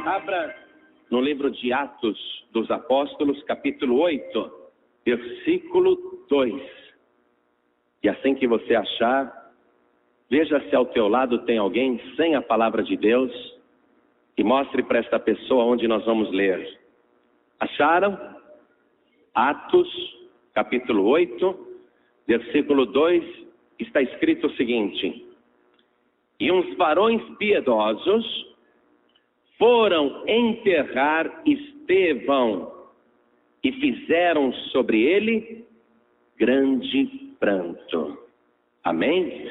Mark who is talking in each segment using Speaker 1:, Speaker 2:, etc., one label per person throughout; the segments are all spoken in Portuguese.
Speaker 1: Abra no livro de Atos dos Apóstolos, capítulo 8, versículo 2. E assim que você achar, veja se ao teu lado tem alguém sem a palavra de Deus e mostre para esta pessoa onde nós vamos ler. Acharam? Atos, capítulo 8, versículo 2, está escrito o seguinte: e uns varões piedosos foram enterrar Estevão e fizeram sobre ele grande pranto. Amém?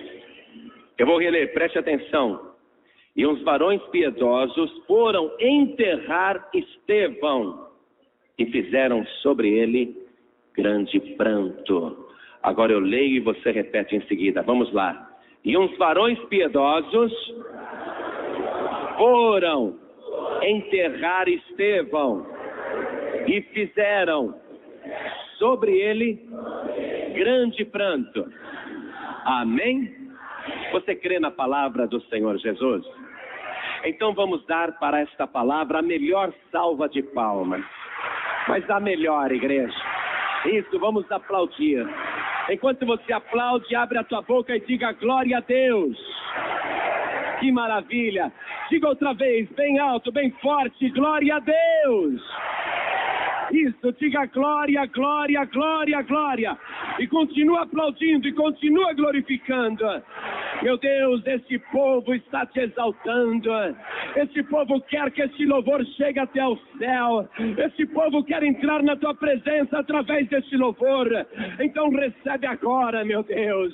Speaker 1: Eu vou reler, preste atenção. E uns varões piedosos foram enterrar Estevão e fizeram sobre ele grande pranto. Agora eu leio e você repete em seguida. Vamos lá. E uns varões piedosos foram enterrar Estevão e fizeram sobre ele grande pranto. Amém? Você crê na palavra do Senhor Jesus? Então vamos dar para esta palavra a melhor salva de palmas. Mas a melhor, igreja. Isso, vamos aplaudir. Enquanto você aplaude, abre a tua boca e diga glória a Deus. Que maravilha. Diga outra vez, bem alto, bem forte, glória a Deus. Isso, diga glória, glória, glória, glória. E continua aplaudindo e continua glorificando. Meu Deus, este povo está te exaltando. Este povo quer que este louvor chegue até ao céu. Este povo quer entrar na tua presença através deste louvor. Então recebe agora, meu Deus.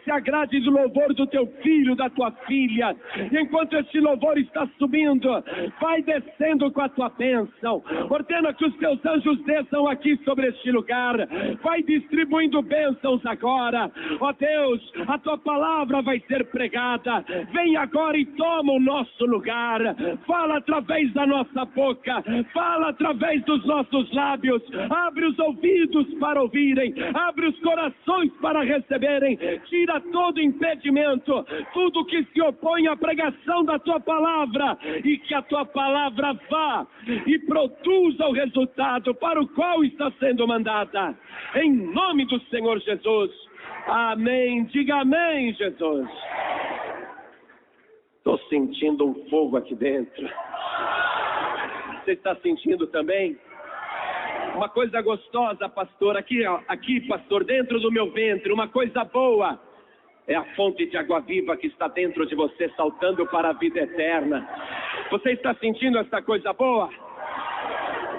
Speaker 1: Se agrade do louvor do teu filho, da tua filha. E enquanto este louvor está subindo, vai descendo com a tua bênção. Ordena que os teus anjos desçam aqui sobre este lugar. Vai distribuindo bênçãos agora. Ó Deus, a tua palavra vai ser pregada. Vem agora e toma o nosso lugar. Fala através da nossa boca. Fala através dos nossos lábios. Abre os ouvidos para ouvirem. Abre os corações para receberem. Tira todo impedimento, tudo que se opõe à pregação da tua palavra, e que a tua palavra vá e produza o resultado para o qual está sendo mandada. Em nome do Senhor Jesus. Amém. Diga amém, Jesus. Estou sentindo um fogo aqui dentro. Você está sentindo também? Uma coisa gostosa, pastor, aqui, pastor, dentro do meu ventre, uma coisa boa. É a fonte de água viva que está dentro de você, saltando para a vida eterna. Você está sentindo essa coisa boa?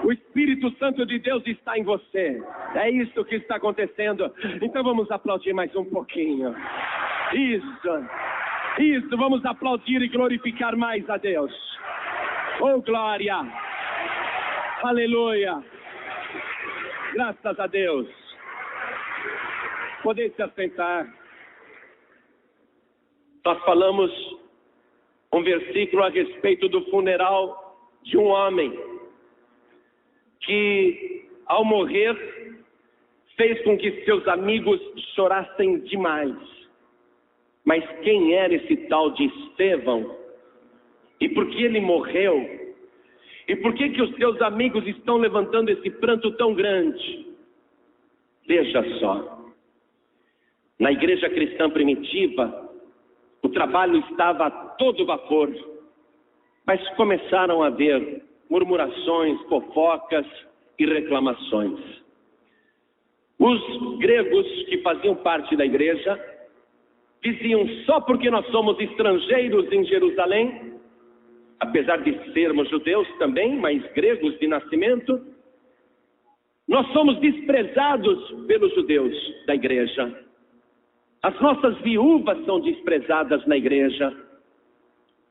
Speaker 1: O Espírito Santo de Deus está em você. É isso que está acontecendo. Então vamos aplaudir mais um pouquinho. Isso, vamos aplaudir e glorificar mais a Deus. Oh, glória. Aleluia. Graças a Deus. Podem se assentar. Nós falamos um versículo a respeito do funeral de um homem que, ao morrer, fez com que seus amigos chorassem demais. Mas quem era esse tal de Estevão? E por que ele morreu? E por que os seus amigos estão levantando esse pranto tão grande? Veja só. Na igreja cristã primitiva, o trabalho estava a todo vapor. Mas começaram a haver murmurações, fofocas e reclamações. Os gregos que faziam parte da igreja diziam: só porque nós somos estrangeiros em Jerusalém, apesar de sermos judeus também, mas gregos de nascimento, nós somos desprezados pelos judeus da igreja. As nossas viúvas são desprezadas na igreja.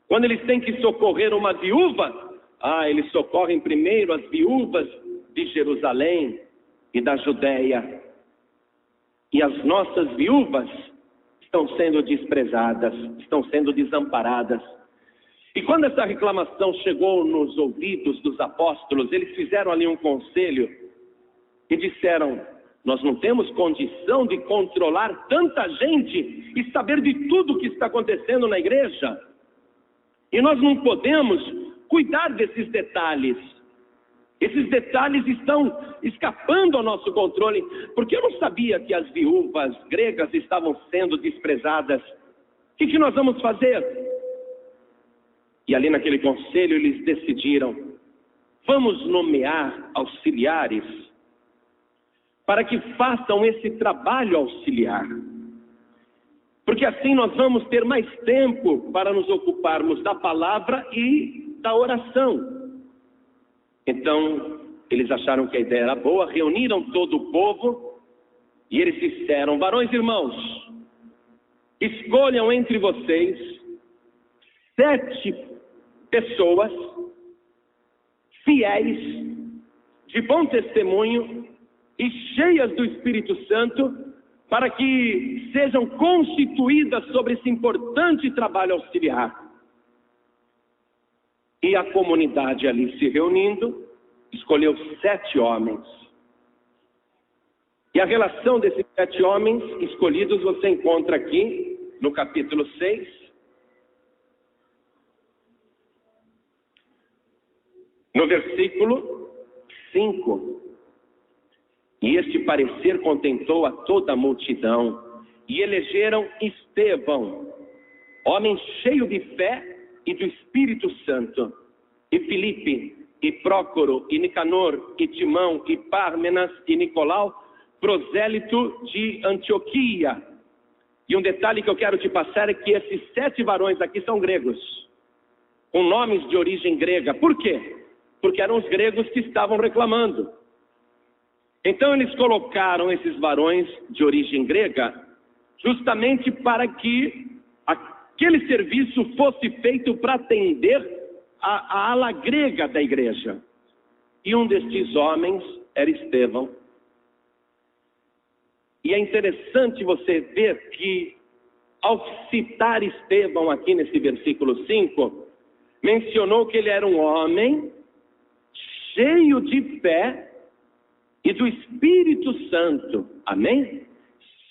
Speaker 1: Quando eles têm que socorrer uma viúva, eles socorrem primeiro as viúvas de Jerusalém e da Judéia. E as nossas viúvas estão sendo desprezadas, estão sendo desamparadas. E quando essa reclamação chegou nos ouvidos dos apóstolos, eles fizeram ali um conselho e disseram: nós não temos condição de controlar tanta gente e saber de tudo o que está acontecendo na igreja. E nós não podemos cuidar desses detalhes. Esses detalhes estão escapando ao nosso controle, porque eu não sabia que as viúvas gregas estavam sendo desprezadas. O que nós vamos fazer? E ali naquele conselho eles decidiram: vamos nomear auxiliares para que façam esse trabalho auxiliar. Porque assim nós vamos ter mais tempo para nos ocuparmos da palavra e da oração. Então, eles acharam que a ideia era boa, reuniram todo o povo e eles disseram: varões irmãos, escolham entre vocês 7 pessoas fiéis, de bom testemunho e cheias do Espírito Santo, para que sejam constituídas sobre esse importante trabalho auxiliar. E a comunidade ali se reunindo, escolheu 7 homens. E a relação desses 7 homens escolhidos você encontra aqui no capítulo 6. No versículo 5. E este parecer contentou a toda a multidão, e elegeram Estevão, homem cheio de fé e do Espírito Santo, e Filipe, e Prócoro, e Nicanor, e Timão, e Pármenas, e Nicolau, prosélito de Antioquia. E um detalhe que eu quero te passar é que esses 7 varões aqui são gregos, com nomes de origem grega. Por quê? Porque eram os gregos que estavam reclamando. Então eles colocaram esses varões de origem grega justamente para que aquele serviço fosse feito para atender a ala grega da igreja. E um destes homens era Estevão. E é interessante você ver que, ao citar Estevão aqui nesse versículo 5, mencionou que ele era um homem cheio de fé e do Espírito Santo. Amém?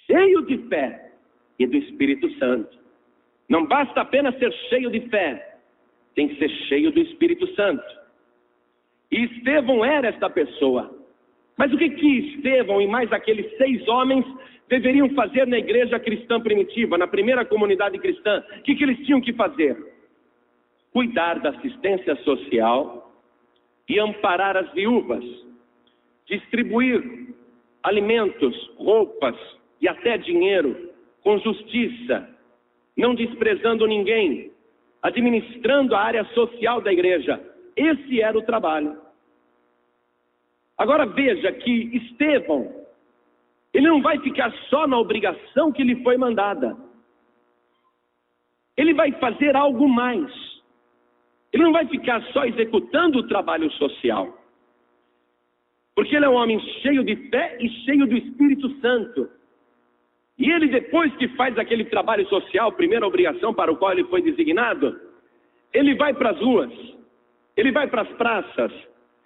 Speaker 1: Cheio de fé e do Espírito Santo. Não basta apenas ser cheio de fé, tem que ser cheio do Espírito Santo. E Estevão era esta pessoa. Mas o que Estevão e mais aqueles 6 homens deveriam fazer na igreja cristã primitiva, na primeira comunidade cristã? O que eles tinham que fazer? Cuidar da assistência social e amparar as viúvas, distribuir alimentos, roupas e até dinheiro com justiça, não desprezando ninguém, administrando a área social da igreja. Esse era o trabalho. Agora veja que Estevão, ele não vai ficar só na obrigação que lhe foi mandada. Ele vai fazer algo mais. Ele não vai ficar só executando o trabalho social. Porque ele é um homem cheio de fé e cheio do Espírito Santo. E ele, depois que faz aquele trabalho social, primeira obrigação para o qual ele foi designado, ele vai para as ruas, ele vai para as praças,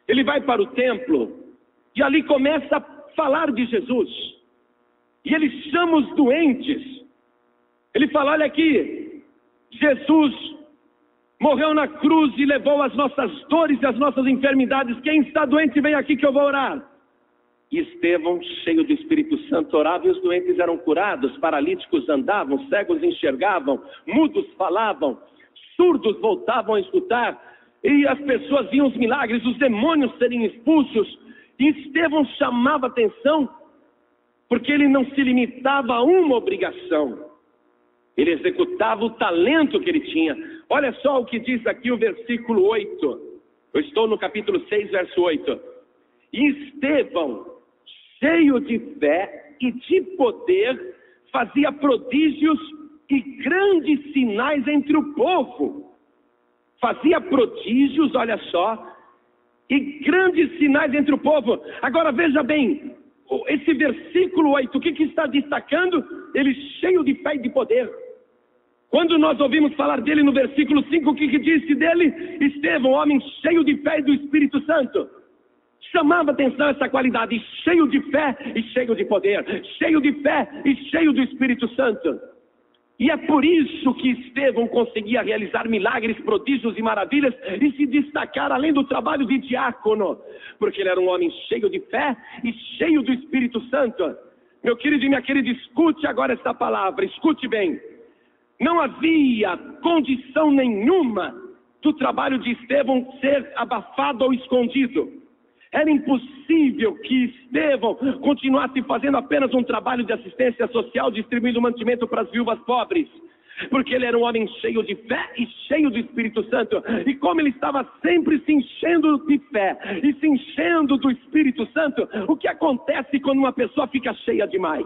Speaker 1: ele vai para o templo, e ali começa a falar de Jesus. E ele chama os doentes. Ele fala: olha aqui, Jesus morreu na cruz e levou as nossas dores e as nossas enfermidades. Quem está doente, vem aqui que eu vou orar. E Estevão, cheio do Espírito Santo, orava e os doentes eram curados, paralíticos andavam, cegos enxergavam, mudos falavam, surdos voltavam a escutar, e as pessoas viam os milagres, os demônios serem expulsos. E Estevão chamava atenção, porque ele não se limitava a uma obrigação. Ele executava o talento que ele tinha. Olha só o que diz aqui o versículo 8. Eu estou no capítulo 6, verso 8. E Estevão, cheio de fé e de poder, fazia prodígios e grandes sinais entre o povo. Fazia prodígios, olha só, e grandes sinais entre o povo. Agora veja bem, esse versículo 8, o que está destacando? Ele cheio de fé e de poder. Quando nós ouvimos falar dele no versículo 5, o que disse dele? Estevão, homem cheio de fé e do Espírito Santo. Chamava atenção essa qualidade: cheio de fé e cheio de poder, cheio de fé e cheio do Espírito Santo. E é por isso que Estevão conseguia realizar milagres, prodígios e maravilhas e se destacar além do trabalho de diácono, porque ele era um homem cheio de fé e cheio do Espírito Santo. Meu querido e minha querida, escute agora esta palavra, escute bem. Não havia condição nenhuma do trabalho de Estevão ser abafado ou escondido. Era impossível que Estevão continuasse fazendo apenas um trabalho de assistência social, distribuindo mantimento para as viúvas pobres, porque ele era um homem cheio de fé e cheio do Espírito Santo. E como ele estava sempre se enchendo de fé e se enchendo do Espírito Santo, o que acontece quando uma pessoa fica cheia demais?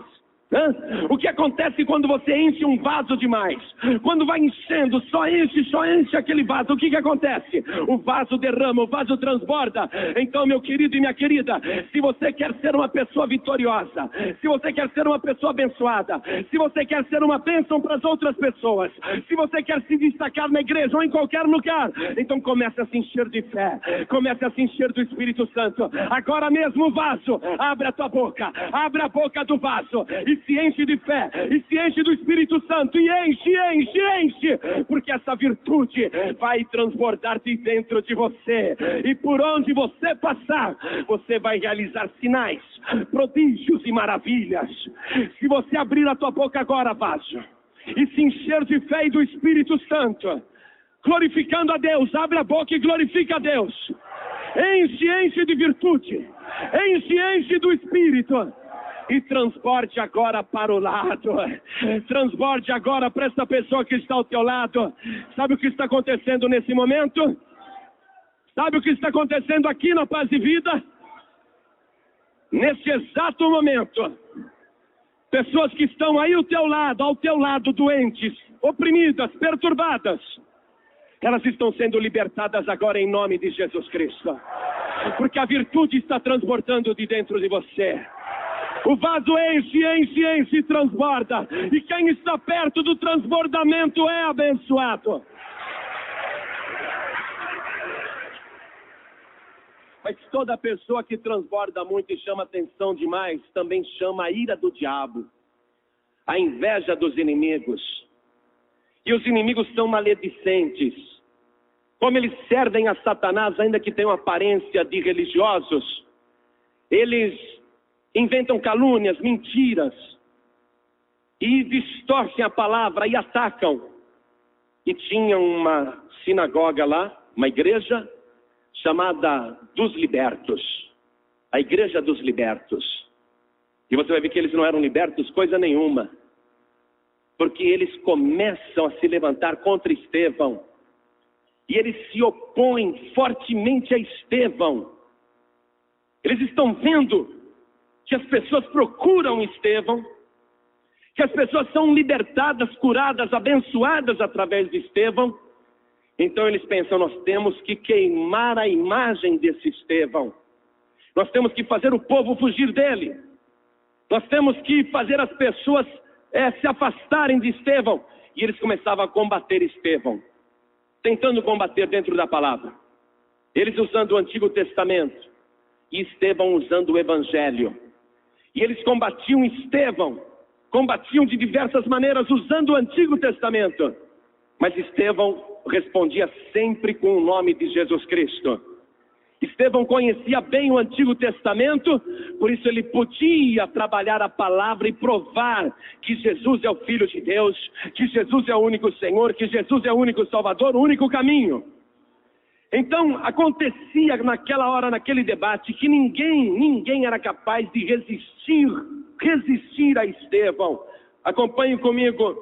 Speaker 1: O que acontece quando você enche um vaso demais? Quando vai enchendo, só enche aquele vaso, o que acontece? O vaso derrama, o vaso transborda. Então, meu querido e minha querida, se você quer ser uma pessoa vitoriosa, se você quer ser uma pessoa abençoada, se você quer ser uma bênção para as outras pessoas, se você quer se destacar na igreja ou em qualquer lugar, então comece a se encher de fé, comece a se encher do Espírito Santo. Agora mesmo o vaso, abre a tua boca, abre a boca do vaso e se enche de fé, e se enche do Espírito Santo, e enche, porque essa virtude vai transbordar de dentro de você, e por onde você passar, você vai realizar sinais, prodígios e maravilhas. Se você abrir a tua boca agora, vaso, e se encher de fé e do Espírito Santo, glorificando a Deus, abre a boca e glorifica a Deus, enche de virtude, enche do Espírito, e transborde agora para o lado, transborde agora para essa pessoa que está ao teu lado. Sabe o que está acontecendo nesse momento? Sabe o que está acontecendo aqui na Paz e Vida? Nesse exato momento, pessoas que estão aí ao teu lado, doentes, oprimidas, perturbadas, elas estão sendo libertadas agora em nome de Jesus Cristo, porque a virtude está transbordando de dentro de você. O vaso enche e transborda. E quem está perto do transbordamento é abençoado. Mas toda pessoa que transborda muito e chama atenção demais, também chama a ira do diabo, a inveja dos inimigos. E os inimigos são maledicentes. Como eles servem a Satanás, ainda que tenham aparência de religiosos, eles inventam calúnias, mentiras, e distorcem a palavra e atacam. E tinha uma sinagoga lá, uma igreja chamada dos libertos, a igreja dos libertos. E você vai ver que eles não eram libertos coisa nenhuma, porque eles começam a se levantar contra Estevão, e eles se opõem fortemente a Estevão. Eles estão vendo que as pessoas procuram Estevão, que as pessoas são libertadas, curadas, abençoadas através de Estevão. Então eles pensam, nós temos que queimar a imagem desse Estevão. Nós temos que fazer o povo fugir dele. Nós temos que fazer as pessoas se afastarem de Estevão. E eles começavam a combater Estevão, tentando combater dentro da palavra. Eles usando o Antigo Testamento e Estevão usando o Evangelho. E eles combatiam Estevão, combatiam de diversas maneiras usando o Antigo Testamento. Mas Estevão respondia sempre com o nome de Jesus Cristo. Estevão conhecia bem o Antigo Testamento, por isso ele podia trabalhar a palavra e provar que Jesus é o Filho de Deus, que Jesus é o único Senhor, que Jesus é o único Salvador, o único caminho. Então, acontecia naquela hora, naquele debate, que ninguém era capaz de resistir a Estevão. Acompanhe comigo,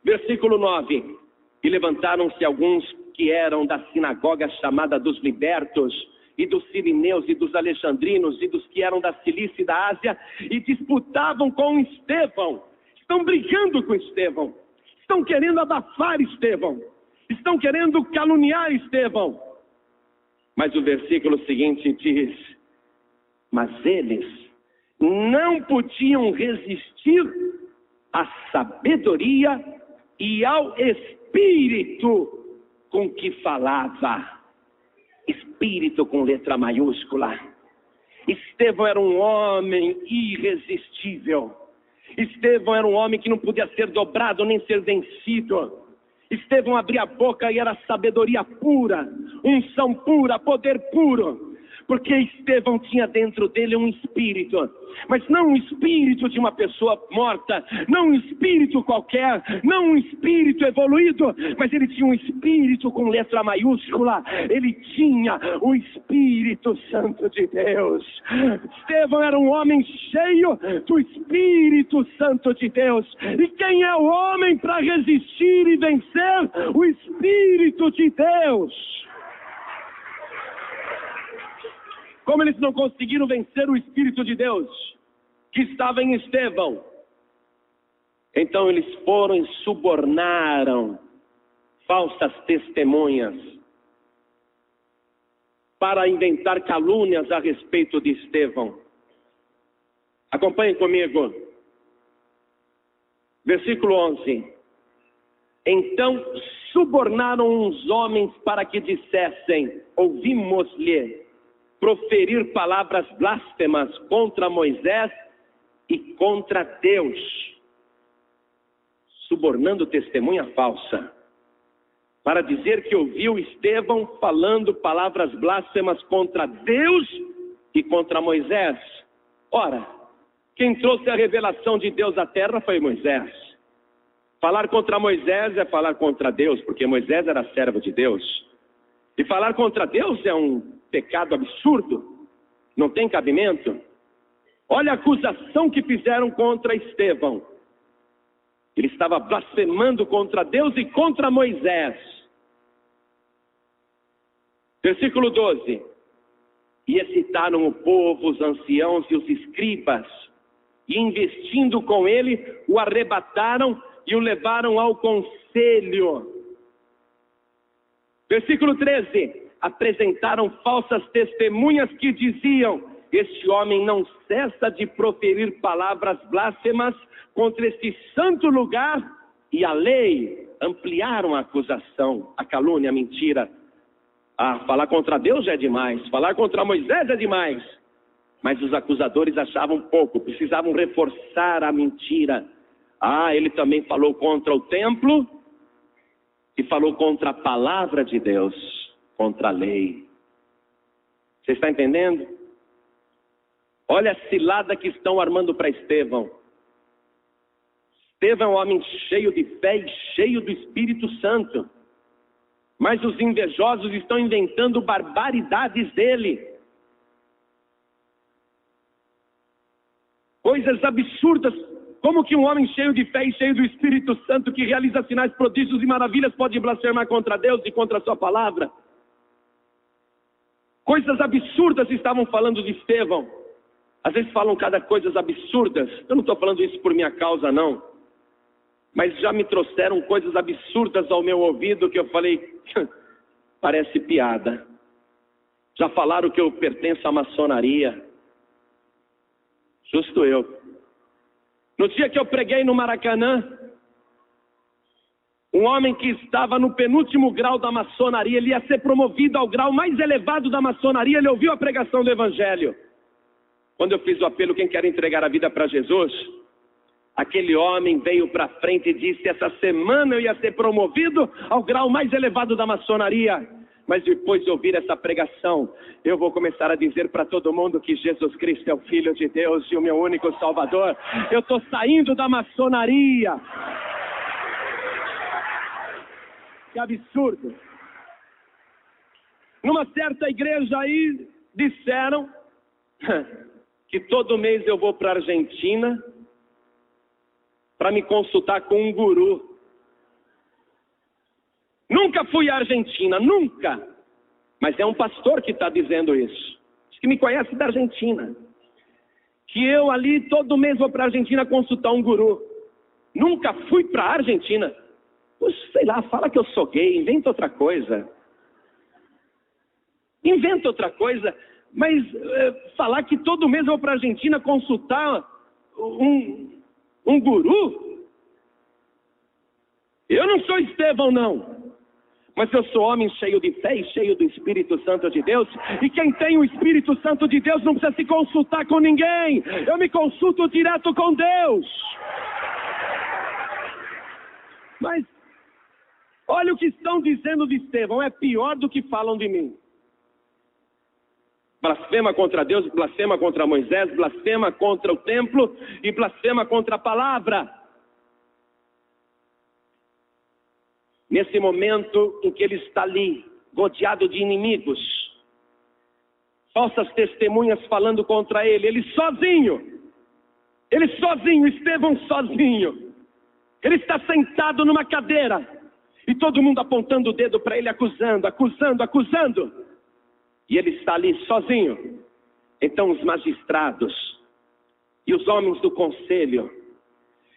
Speaker 1: versículo 9. E levantaram-se alguns que eram da sinagoga chamada dos libertos, e dos sirineus, e dos alexandrinos, e dos que eram da Cilícia e da Ásia, e disputavam com Estevão. Estão brigando com Estevão. Estão querendo abafar Estevão. Estão querendo caluniar Estevão. Mas o versículo seguinte diz: mas eles não podiam resistir à sabedoria e ao espírito com que falava. Espírito com letra maiúscula. Estevão era um homem irresistível. Estevão era um homem que não podia ser dobrado nem ser vencido. Estevão abria a boca e era sabedoria pura, unção pura, poder puro. Porque Estevão tinha dentro dele um espírito, mas não um espírito de uma pessoa morta, não um espírito qualquer, não um espírito evoluído, mas ele tinha um espírito com letra maiúscula, ele tinha o Espírito Santo de Deus. Estevão era um homem cheio do Espírito Santo de Deus. E quem é o homem para resistir e vencer? O Espírito de Deus. Como eles não conseguiram vencer o Espírito de Deus que estava em Estevão, então eles foram e subornaram falsas testemunhas para inventar calúnias a respeito de Estevão. Acompanhem comigo. Versículo 11. Então subornaram uns homens para que dissessem: ouvimos-lhe proferir palavras blasfemas contra Moisés e contra Deus. Subornando testemunha falsa, para dizer que ouviu Estevão falando palavras blasfemas contra Deus e contra Moisés. Ora, quem trouxe a revelação de Deus à terra foi Moisés. Falar contra Moisés é falar contra Deus, porque Moisés era servo de Deus. E falar contra Deus é um pecado absurdo, não tem cabimento. Olha a acusação que fizeram contra Estevão. Ele estava blasfemando contra Deus e contra Moisés. Versículo 12. E excitaram o povo, os anciãos e os escribas, e investindo com ele, o arrebataram e o levaram ao conselho. Versículo 13. Apresentaram falsas testemunhas que diziam: este homem não cessa de proferir palavras blasfemas contra este santo lugar e a lei. Ampliaram a acusação, a calúnia, a mentira. Falar contra Deus já é demais, falar contra Moisés é demais. Mas os acusadores achavam pouco, precisavam reforçar a mentira. Ele também falou contra o templo e falou contra a palavra de Deus, contra a lei. Você está entendendo? Olha a cilada que estão armando para Estevão. Estevão é um homem cheio de fé e cheio do Espírito Santo. Mas os invejosos estão inventando barbaridades dele. Coisas absurdas. Como que um homem cheio de fé e cheio do Espírito Santo, que realiza sinais, prodígios e maravilhas, pode blasfemar contra Deus e contra a sua palavra? Coisas absurdas estavam falando de Estevão. Às vezes falam cada coisas absurdas. Eu não estou falando isso por minha causa, não. Mas já me trouxeram coisas absurdas ao meu ouvido que eu falei, parece piada. Já falaram que eu pertenço à maçonaria. Justo eu. No dia que eu preguei no Maracanã, um homem que estava no penúltimo grau da maçonaria, ele ia ser promovido ao grau mais elevado da maçonaria, ele ouviu a pregação do Evangelho. Quando eu fiz o apelo, quem quer entregar a vida para Jesus, aquele homem veio para frente e disse: essa semana eu ia ser promovido ao grau mais elevado da maçonaria. Mas depois de ouvir essa pregação, eu vou começar a dizer para todo mundo que Jesus Cristo é o Filho de Deus e o meu único Salvador. Eu estou saindo da maçonaria. Que absurdo. Numa certa igreja aí, disseram que todo mês eu vou para a Argentina para me consultar com um guru. Nunca fui à Argentina, nunca. Mas é um pastor que está dizendo isso. Diz que me conhece da Argentina. Que eu ali todo mês vou para a Argentina consultar um guru. Nunca fui para a Argentina. Sei lá, fala que eu sou gay, inventa outra coisa. Inventa outra coisa. Mas falar que todo mês eu vou para a Argentina consultar um guru? Eu não sou Estevão, não. Mas eu sou homem cheio de fé e cheio do Espírito Santo de Deus. E quem tem o Espírito Santo de Deus não precisa se consultar com ninguém. Eu me consulto direto com Deus. Mas olha o que estão dizendo de Estevão. É pior do que falam de mim. Blasfema contra Deus, blasfema contra Moisés, blasfema contra o templo e blasfema contra a palavra. Nesse momento em que ele está ali, rodeado de inimigos, falsas testemunhas falando contra ele, ele sozinho, Estevão sozinho, ele está sentado numa cadeira, e todo mundo apontando o dedo para ele, acusando, e ele está ali sozinho. Então os magistrados, e os homens do conselho,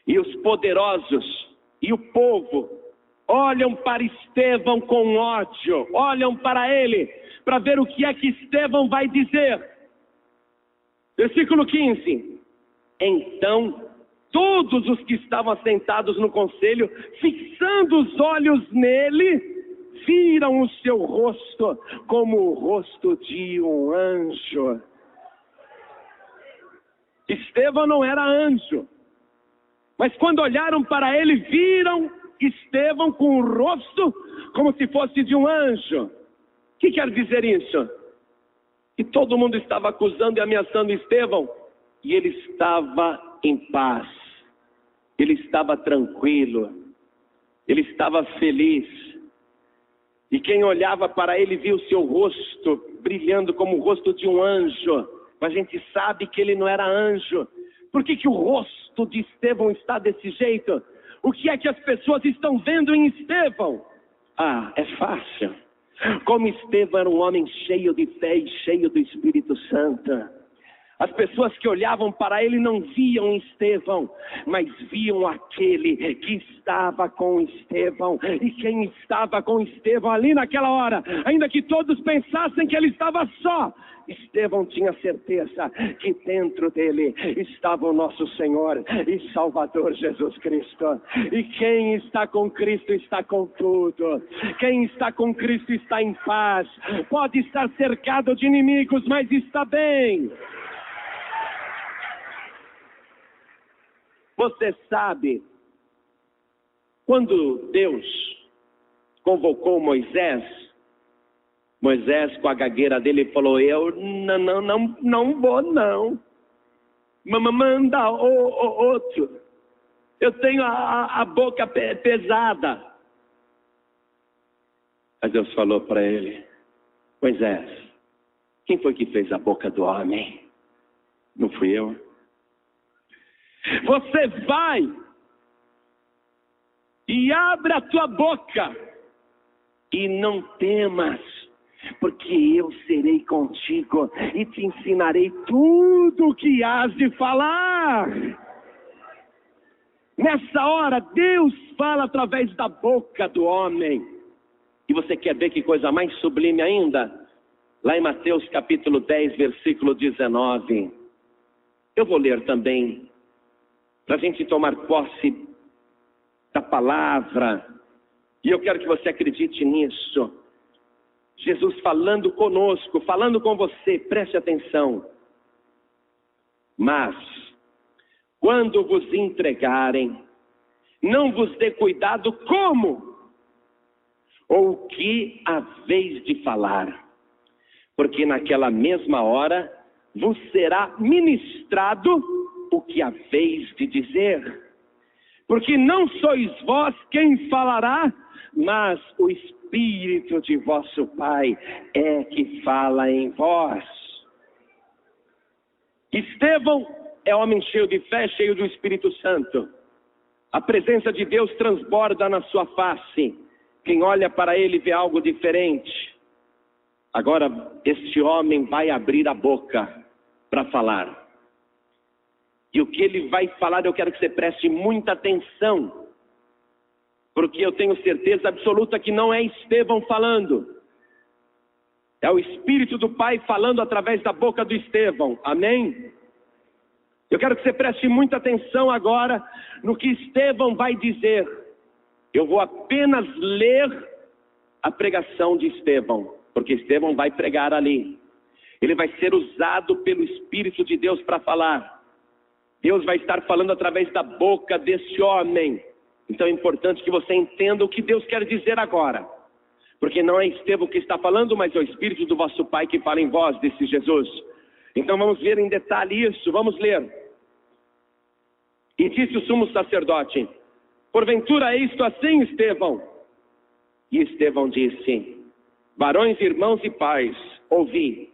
Speaker 1: e os poderosos, e o povo, olham para Estevão com ódio, olham para ele, para ver o que é que Estevão vai dizer. Versículo 15. Então, todos os que estavam assentados no conselho, fixando os olhos nele, viram o seu rosto como o rosto de um anjo. Estevão não era anjo, mas quando olharam para ele, viram Estevão com o rosto como se fosse de um anjo. O que quer dizer isso? Que todo mundo estava acusando e ameaçando Estevão, e ele estava em paz, ele estava tranquilo, ele estava feliz. E quem olhava para ele via o seu rosto brilhando como o rosto de um anjo. Mas a gente sabe que ele não era anjo. Por que o rosto de Estevão está desse jeito? O que é que as pessoas estão vendo em Estevão? Ah, é fácil. Como Estevão era um homem cheio de fé e cheio do Espírito Santo, as pessoas que olhavam para ele não viam Estevão, mas viam aquele que estava com Estevão. E quem estava com Estevão ali naquela hora, ainda que todos pensassem que ele estava só, Estevão tinha certeza que dentro dele estava o nosso Senhor e Salvador Jesus Cristo. E quem está com Cristo está com tudo. Quem está com Cristo está em paz. Pode estar cercado de inimigos, mas está bem. Você sabe, quando Deus convocou Moisés com a gagueira dele falou: eu não vou não, manda outro, eu tenho a boca pesada. Mas Deus falou para ele: Moisés, quem foi que fez a boca do homem? Não fui eu. Você vai e abre a tua boca e não temas, porque eu serei contigo e te ensinarei tudo o que hás de falar. Nessa hora, Deus fala através da boca do homem. E você quer ver que coisa mais sublime ainda? Lá em Mateus capítulo 10, versículo 19. Eu vou ler também, para a gente tomar posse da palavra. E eu quero que você acredite nisso. Jesus falando conosco, falando com você, preste atenção. Mas, quando vos entregarem, não vos dê cuidado como ou o que haveis de falar, porque naquela mesma hora vos será ministrado o que haveis de dizer. Porque não sois vós quem falará, mas o Espírito de vosso Pai é que fala em vós. Estevão é homem cheio de fé, cheio do Espírito Santo. A presença de Deus transborda na sua face. Quem olha para ele vê algo diferente. Agora, este homem vai abrir a boca para falar. E o que ele vai falar, eu quero que você preste muita atenção. Porque eu tenho certeza absoluta que não é Estevão falando. É o Espírito do Pai falando através da boca do Estevão. Amém? Eu quero que você preste muita atenção agora no que Estevão vai dizer. Eu vou apenas ler a pregação de Estevão, porque Estevão vai pregar ali. Ele vai ser usado pelo Espírito de Deus para falar. Deus vai estar falando através da boca desse homem. Então é importante que você entenda o que Deus quer dizer agora. Porque não é Estevão que está falando, mas é o Espírito do vosso Pai que fala em vós, disse Jesus. Então vamos ver em detalhe isso, vamos ler. E disse o sumo sacerdote: porventura é isto assim, Estevão? E Estevão disse: varões, irmãos e pais, ouvi.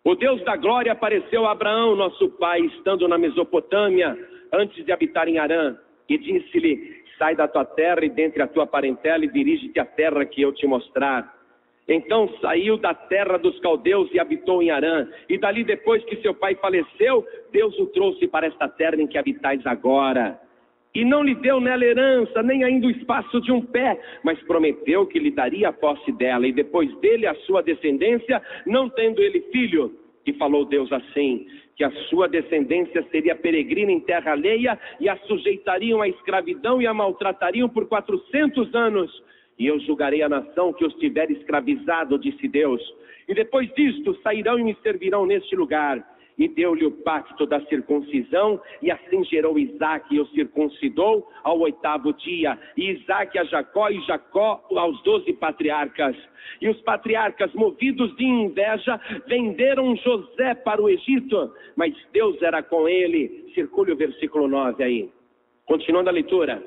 Speaker 1: O Deus da glória apareceu a Abraão, nosso pai, estando na Mesopotâmia, antes de habitar em Harã, e disse-lhe: sai da tua terra e dentre a tua parentela e dirige-te à terra que eu te mostrar. Então saiu da terra dos caldeus e habitou em Harã, e dali depois que seu pai faleceu, Deus o trouxe para esta terra em que habitais agora. E não lhe deu nela herança, nem ainda o espaço de um pé, mas prometeu que lhe daria a posse dela, e depois dele a sua descendência, não tendo ele filho. E falou Deus assim, que a sua descendência seria peregrina em terra alheia, e a sujeitariam à escravidão e a maltratariam por 400 anos. E eu julgarei a nação que os tiver escravizado, disse Deus. E depois disto sairão e me servirão neste lugar. E deu-lhe o pacto da circuncisão, e assim gerou Isaque e o circuncidou ao 8º dia. E Isaque a Jacó, e Jacó aos 12 patriarcas. E os patriarcas, movidos de inveja, venderam José para o Egito, mas Deus era com ele. Circule o versículo 9 aí. Continuando a leitura.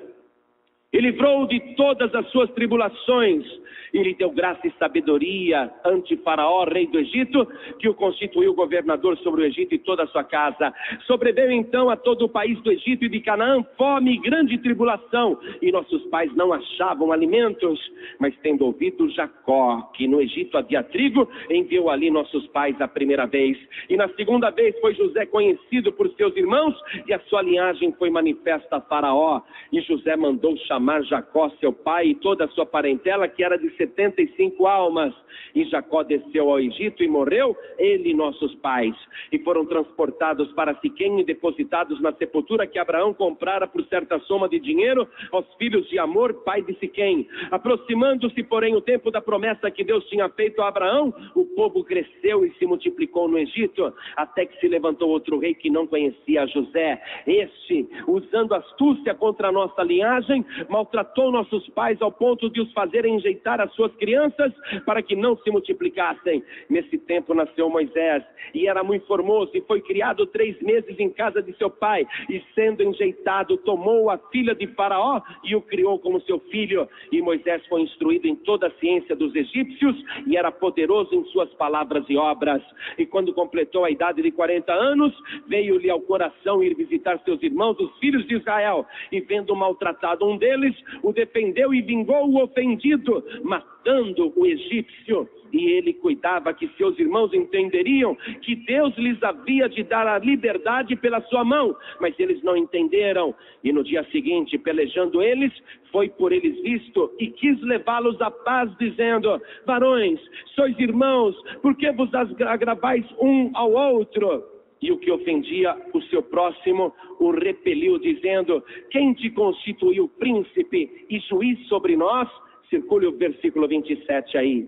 Speaker 1: E livrou-o de todas as suas tribulações, e lhe deu graça e sabedoria ante Faraó, rei do Egito, que o constituiu governador sobre o Egito e toda a sua casa. Sobreveio então a todo o país do Egito e de Canaã fome e grande tribulação, e nossos pais não achavam alimentos. Mas tendo ouvido Jacó, que no Egito havia trigo, enviou ali nossos pais a primeira vez. E na segunda vez foi José conhecido por seus irmãos, e a sua linhagem foi manifesta a Faraó. E José mandou chamar Jacó, seu pai, e toda a sua parentela, que era de 75 almas. E Jacó desceu ao Egito e morreu, ele e nossos pais. E foram transportados para Siquém e depositados na sepultura que Abraão comprara por certa soma de dinheiro aos filhos de Amor, pai de Siquém. Aproximando-se, porém, o tempo da promessa que Deus tinha feito a Abraão, o povo cresceu e se multiplicou no Egito, até que se levantou outro rei que não conhecia José. Este, usando astúcia contra a nossa linhagem, maltratou nossos pais ao ponto de os fazerem enjeitar as suas crianças para que não se multiplicassem. Nesse tempo nasceu Moisés, e era muito formoso, e foi criado 3 meses em casa de seu pai, e sendo enjeitado, tomou a filha de Faraó e o criou como seu filho. E Moisés foi instruído em toda a ciência dos egípcios, e era poderoso em suas palavras e obras. E quando completou a idade de 40 anos, veio-lhe ao coração ir visitar seus irmãos, os filhos de Israel, e vendo maltratado um deles, o defendeu e vingou o ofendido, matando o egípcio. E ele cuidava que seus irmãos entenderiam que Deus lhes havia de dar a liberdade pela sua mão, mas eles não entenderam. E no dia seguinte, pelejando eles, foi por eles visto e quis levá-los à paz, dizendo: varões, sois irmãos, por que vos agravais um ao outro? E o que ofendia o seu próximo o repeliu, dizendo: quem te constituiu príncipe e juiz sobre nós? Circule o versículo 27 aí.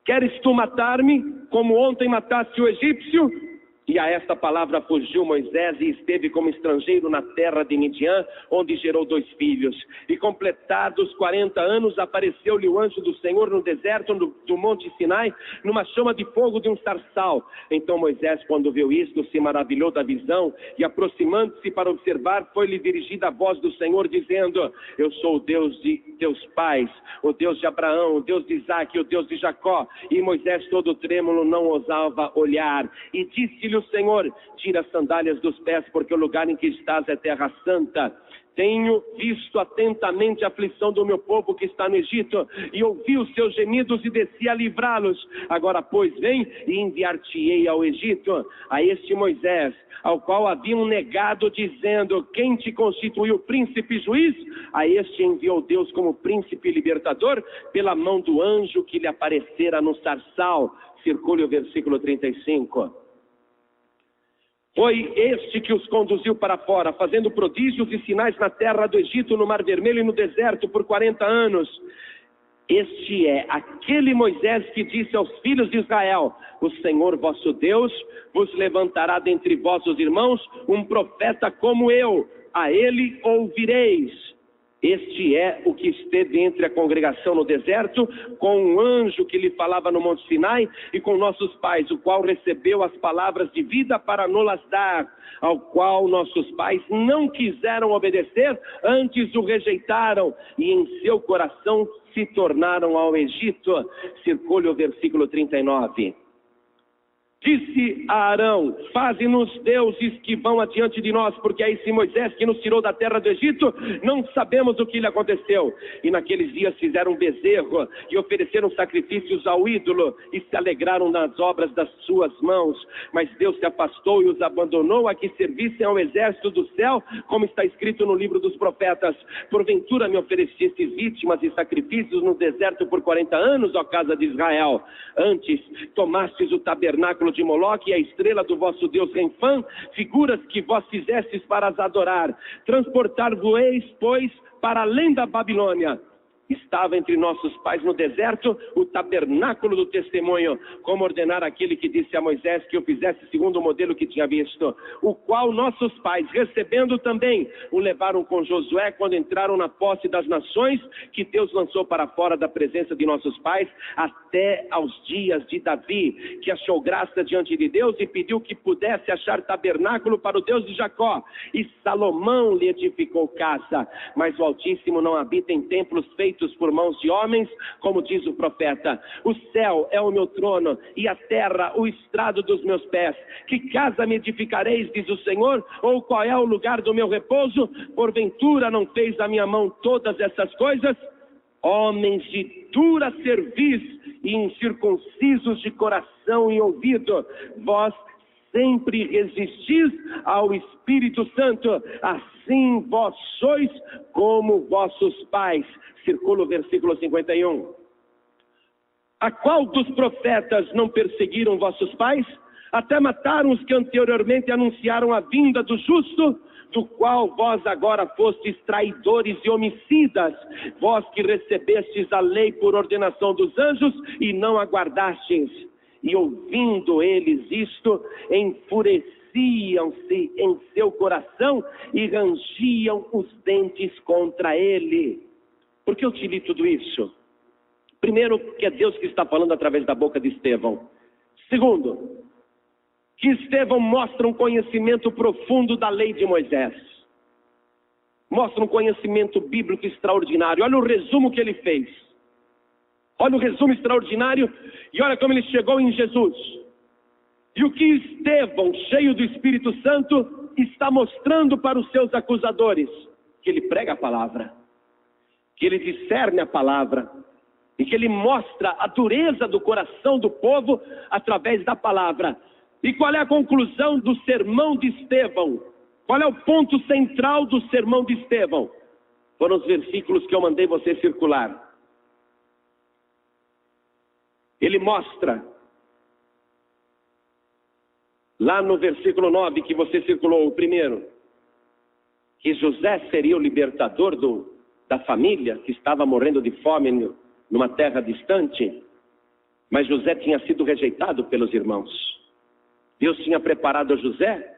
Speaker 1: Queres tu matar-me, como ontem mataste o egípcio? E a esta palavra fugiu Moisés e esteve como estrangeiro na terra de Midian, onde gerou 2 filhos. E completados 40 anos, apareceu-lhe o anjo do Senhor no deserto do monte Sinai, numa chama de fogo de um sarçal. Então Moisés, quando viu isto, se maravilhou da visão, e aproximando-se para observar, foi-lhe dirigida a voz do Senhor, dizendo: eu sou o Deus de teus pais, o Deus de Abraão, o Deus de Isaque, o Deus de Jacó. E Moisés, todo trêmulo, não ousava olhar. E disse-lhe o Senhor: tira as sandálias dos pés, porque o lugar em que estás é terra santa. Tenho visto atentamente a aflição do meu povo que está no Egito, e ouvi os seus gemidos e desci a livrá-los. Agora, pois, vem e enviar-te-ei ao Egito. A este Moisés, ao qual haviam negado, dizendo: quem te constituiu príncipe e juiz? A este enviou Deus como príncipe e libertador, pela mão do anjo que lhe aparecera no sarçal. Circule o versículo 35. Foi este que os conduziu para fora, fazendo prodígios e sinais na terra do Egito, no Mar Vermelho e no deserto por 40 anos. Este é aquele Moisés que disse aos filhos de Israel: o Senhor vosso Deus vos levantará dentre vossos irmãos um profeta como eu, a ele ouvireis. Este é o que esteve entre a congregação no deserto, com um anjo que lhe falava no Monte Sinai, e com nossos pais, o qual recebeu as palavras de vida para nos dar, ao qual nossos pais não quiseram obedecer, antes o rejeitaram, e em seu coração se tornaram ao Egito. Circule o versículo 39. Disse a Arão: faze-nos deuses que vão adiante de nós, porque é esse Moisés que nos tirou da terra do Egito, não sabemos o que lhe aconteceu. E naqueles dias fizeram um bezerro e ofereceram sacrifícios ao ídolo e se alegraram nas obras das suas mãos. Mas Deus se afastou e os abandonou a que servissem ao exército do céu, como está escrito no livro dos profetas: porventura me oferecestes vítimas e sacrifícios no deserto por 40 anos, ó casa de Israel. Antes tomastes o tabernáculo de Moloque e a estrela do vosso Deus Renfã, figuras que vós fizestes para as adorar. Transportar-vos-eis, pois, para além da Babilônia. Estava entre nossos pais no deserto o tabernáculo do testemunho, como ordenar aquele que disse a Moisés que o fizesse segundo o modelo que tinha visto, o qual nossos pais, recebendo também, o levaram com Josué quando entraram na posse das nações que Deus lançou para fora da presença de nossos pais, até aos dias de Davi, que achou graça diante de Deus e pediu que pudesse achar tabernáculo para o Deus de Jacó. E Salomão lhe edificou casa, mas o Altíssimo não habita em templos feitos por mãos de homens, como diz o profeta: o céu é o meu trono e a terra o estrado dos meus pés. Que casa me edificareis, diz o Senhor, ou qual é o lugar do meu repouso? Porventura não fez a minha mão todas essas coisas? Homens de dura cerviz e incircuncisos de coração e ouvido, vós sempre resistis ao Espírito Santo, assim vós sois como vossos pais. Circula o versículo 51. A qual dos profetas não perseguiram vossos pais? Até mataram os que anteriormente anunciaram a vinda do justo, do qual vós agora fostes traidores e homicidas, vós que recebestes a lei por ordenação dos anjos e não aguardastes. E ouvindo eles isto, enfureciam-se em seu coração e rangiam os dentes contra ele. Por que eu te li tudo isso? Primeiro, que é Deus que está falando através da boca de Estevão. Segundo, que Estevão mostra um conhecimento profundo da lei de Moisés. Mostra um conhecimento bíblico extraordinário. Olha o resumo que ele fez. Olha o resumo extraordinário e olha como ele chegou em Jesus. E o que Estevão, cheio do Espírito Santo, está mostrando para os seus acusadores? Que ele prega a palavra, que ele discerne a palavra e que ele mostra a dureza do coração do povo através da palavra. E qual é a conclusão do sermão de Estevão? Qual é o ponto central do sermão de Estevão? Foram os versículos que eu mandei você circular. Ele mostra, lá no versículo 9 que você circulou, o primeiro, que José seria o libertador da família que estava morrendo de fome numa terra distante, mas José tinha sido rejeitado pelos irmãos. Deus tinha preparado José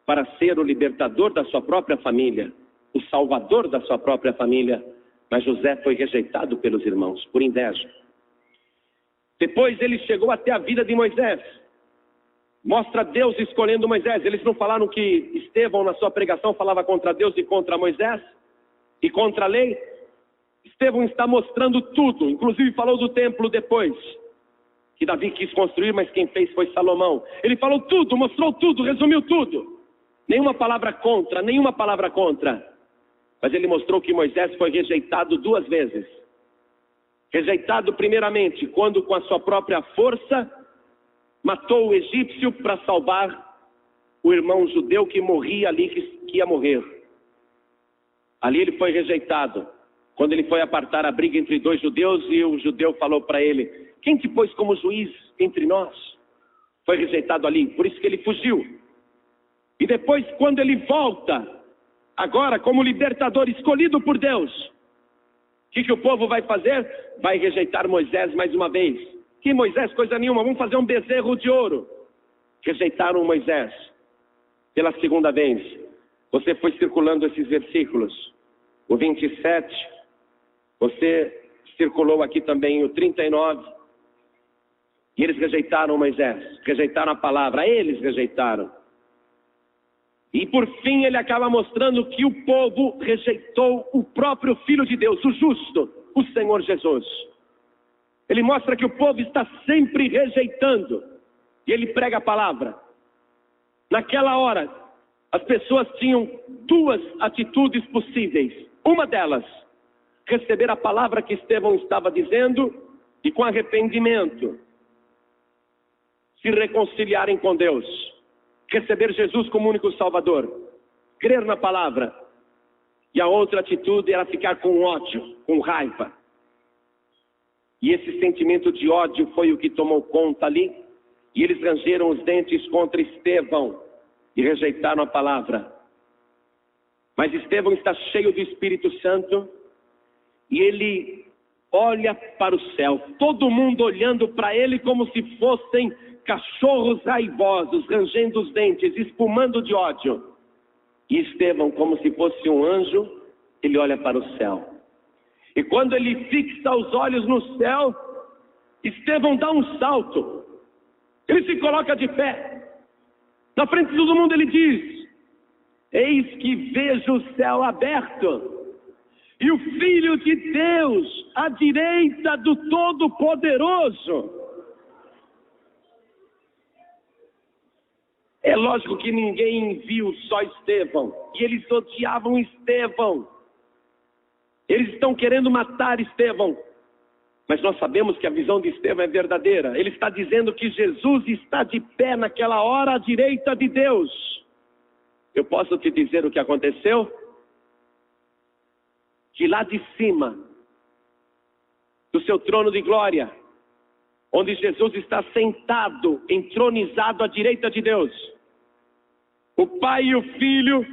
Speaker 1: para ser o libertador da sua própria família, o salvador da sua própria família, mas José foi rejeitado pelos irmãos, por inveja. Depois ele chegou até a vida de Moisés. Mostra Deus escolhendo Moisés. Eles não falaram que Estevão, na sua pregação, falava contra Deus e contra Moisés? E contra a lei? Estevão está mostrando tudo. Inclusive falou do templo depois, que Davi quis construir, mas quem fez foi Salomão. Ele falou tudo, mostrou tudo, resumiu tudo. Nenhuma palavra contra, nenhuma palavra contra. Mas ele mostrou que Moisés foi rejeitado 2 vezes. Rejeitado primeiramente, quando com a sua própria força matou o egípcio para salvar o irmão judeu que morria ali, que ia morrer. Ali ele foi rejeitado, quando ele foi apartar a briga entre 2 judeus e o judeu falou para ele: quem te pôs como juiz entre nós? Foi rejeitado ali, por isso que ele fugiu. E depois, quando ele volta, agora como libertador escolhido por Deus, que o povo vai fazer? Vai rejeitar Moisés mais uma vez. Que Moisés, coisa nenhuma, vamos fazer um bezerro de ouro. Rejeitaram Moisés pela segunda vez. Você foi circulando esses versículos. O 27, você circulou aqui também o 39. E eles rejeitaram Moisés, rejeitaram a palavra, eles rejeitaram. E por fim ele acaba mostrando que o povo rejeitou o próprio Filho de Deus, o justo, o Senhor Jesus. Ele mostra que o povo está sempre rejeitando. E ele prega a palavra. Naquela hora, as pessoas tinham duas atitudes possíveis. Uma delas, receber a palavra que Estevão estava dizendo e com arrependimento se reconciliarem com Deus. Receber Jesus como único Salvador. Crer na palavra. E a outra atitude era ficar com ódio, com raiva. E esse sentimento de ódio foi o que tomou conta ali. E eles rangeram os dentes contra Estevão e rejeitaram a palavra. Mas Estevão está cheio do Espírito Santo e ele olha para o céu. Todo mundo olhando para ele como se fossem cachorros raivosos, rangendo os dentes, espumando de ódio. E Estevão, como se fosse um anjo, ele olha para o céu. E quando ele fixa os olhos no céu, Estevão dá um salto. Ele se coloca de pé. Na frente de todo mundo ele diz: eis que vejo o céu aberto e o Filho de Deus à direita do Todo-Poderoso. É lógico que ninguém viu, só Estevão. E eles odiavam Estevão. Eles estão querendo matar Estevão. Mas nós sabemos que a visão de Estevão é verdadeira. Ele está dizendo que Jesus está de pé naquela hora à direita de Deus. Eu posso te dizer o que aconteceu? Que lá de cima, do seu trono de glória, onde Jesus está sentado, entronizado à direita de Deus, o Pai e o Filho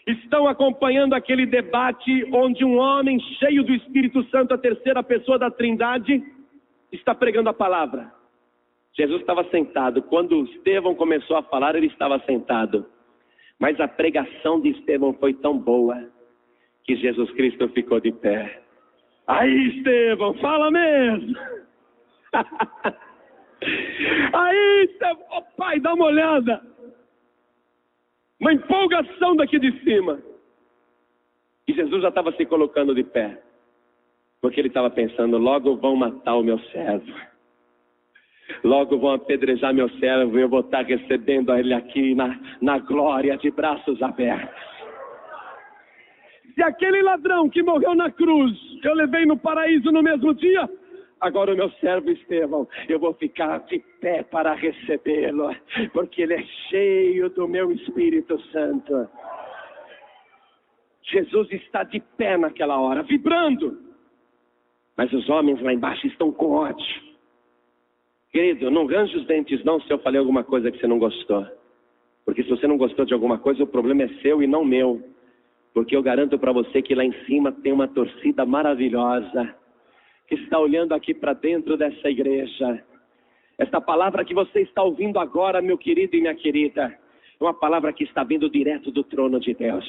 Speaker 1: estão acompanhando aquele debate onde um homem cheio do Espírito Santo, a terceira pessoa da Trindade, está pregando a palavra. Jesus estava sentado. Quando Estevão começou a falar, ele estava sentado. Mas a pregação de Estevão foi tão boa que Jesus Cristo ficou de pé. Aí, Estevão, fala mesmo. Aí, Estevão, oh, pai, dá uma olhada. Uma empolgação daqui de cima. E Jesus já estava se colocando de pé. Porque ele estava pensando: logo vão matar o meu servo. Logo vão apedrejar meu servo e eu vou estar recebendo ele aqui na glória de braços abertos. Se aquele ladrão que morreu na cruz eu levei no paraíso no mesmo dia, agora o meu servo Estevão, eu vou ficar de pé para recebê-lo, porque ele é cheio do meu Espírito Santo. Jesus está de pé naquela hora, vibrando. Mas os homens lá embaixo estão com ódio. Querido, não range os dentes não se eu falei alguma coisa que você não gostou. Porque se você não gostou de alguma coisa, o problema é seu e não meu. Porque eu garanto para você que lá em cima tem uma torcida maravilhosa que está olhando aqui para dentro dessa igreja. Esta palavra que você está ouvindo agora, meu querido e minha querida, é uma palavra que está vindo direto do trono de Deus.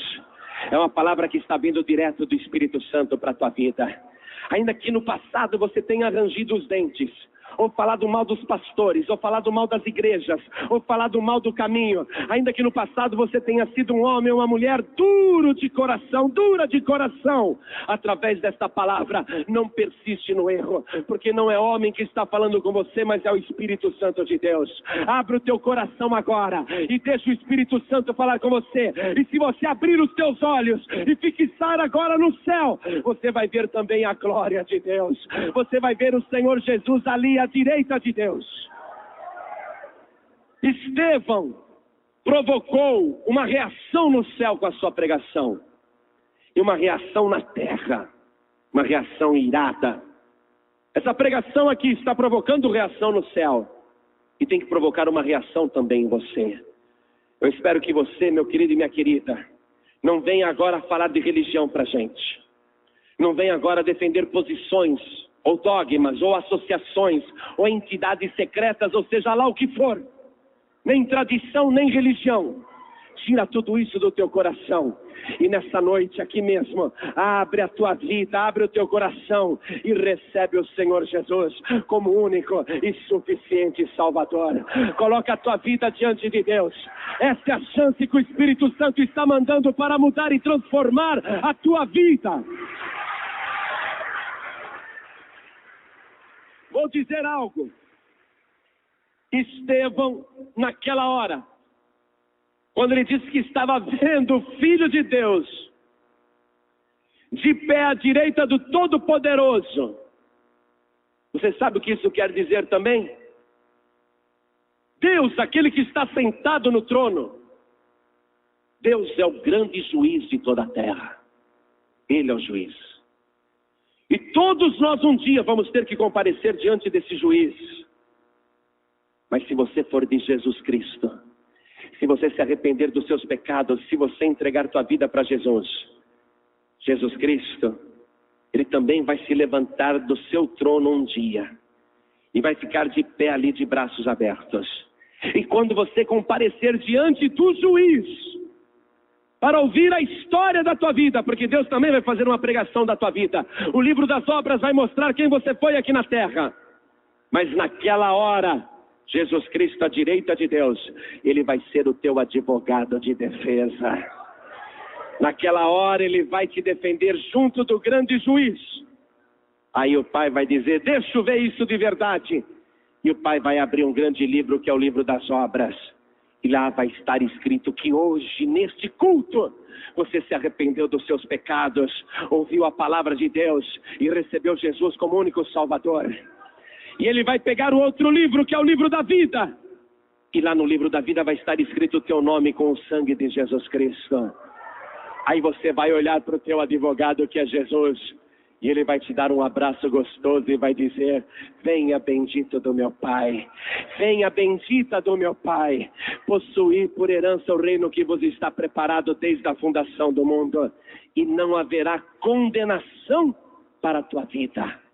Speaker 1: É uma palavra que está vindo direto do Espírito Santo para a tua vida. Ainda que no passado você tenha rangido os dentes, ou falado mal dos pastores, ou falado mal das igrejas, ou falado mal do caminho, ainda que no passado você tenha sido um homem ou uma mulher dura de coração, através desta palavra, não persiste no erro, porque não é homem que está falando com você, mas é o Espírito Santo de Deus. Abre o teu coração agora, e deixa o Espírito Santo falar com você, e se você abrir os teus olhos, e fixar agora no céu, você vai ver também a glória de Deus, você vai ver o Senhor Jesus ali à direita de Deus. Estevão provocou uma reação no céu com a sua pregação, e uma reação na terra, uma reação irada. Essa pregação aqui está provocando reação no céu, e tem que provocar uma reação também em você. Eu espero que você, meu querido e minha querida, não venha agora falar de religião para a gente. Não vem agora defender posições, ou dogmas, ou associações, ou entidades secretas, ou seja lá o que for. Nem tradição, nem religião. Tira tudo isso do teu coração. E nessa noite, aqui mesmo, abre a tua vida, abre o teu coração e recebe o Senhor Jesus como único e suficiente Salvador. Coloca a tua vida diante de Deus. Essa é a chance que o Espírito Santo está mandando para mudar e transformar a tua vida. Vou dizer algo. Estevão, naquela hora, quando ele disse que estava vendo o Filho de Deus de pé à direita do Todo-Poderoso, você sabe o que isso quer dizer também? Deus, aquele que está sentado no trono, Deus é o grande juiz de toda a terra. Ele é o juiz. E todos nós um dia vamos ter que comparecer diante desse juiz. Mas se você for de Jesus Cristo, se você se arrepender dos seus pecados, se você entregar tua vida para Jesus, Jesus Cristo, Ele também vai se levantar do seu trono um dia e vai ficar de pé ali de braços abertos. E quando você comparecer diante do juiz para ouvir a história da tua vida, porque Deus também vai fazer uma pregação da tua vida, o livro das obras vai mostrar quem você foi aqui na terra. Mas naquela hora, Jesus Cristo à direita de Deus, Ele vai ser o teu advogado de defesa. Naquela hora Ele vai te defender junto do grande juiz. Aí o Pai vai dizer, deixa eu ver isso de verdade. E o Pai vai abrir um grande livro que é o livro das obras. E lá vai estar escrito que hoje, neste culto, você se arrependeu dos seus pecados, ouviu a palavra de Deus e recebeu Jesus como único Salvador. E Ele vai pegar o outro livro, que é o livro da vida. E lá no livro da vida vai estar escrito o teu nome com o sangue de Jesus Cristo. Aí você vai olhar para o teu advogado, que é Jesus, e Ele vai te dar um abraço gostoso e vai dizer, venha bendito do meu Pai, venha bendita do meu Pai, possuir por herança o reino que vos está preparado desde a fundação do mundo, e não haverá condenação para a tua vida.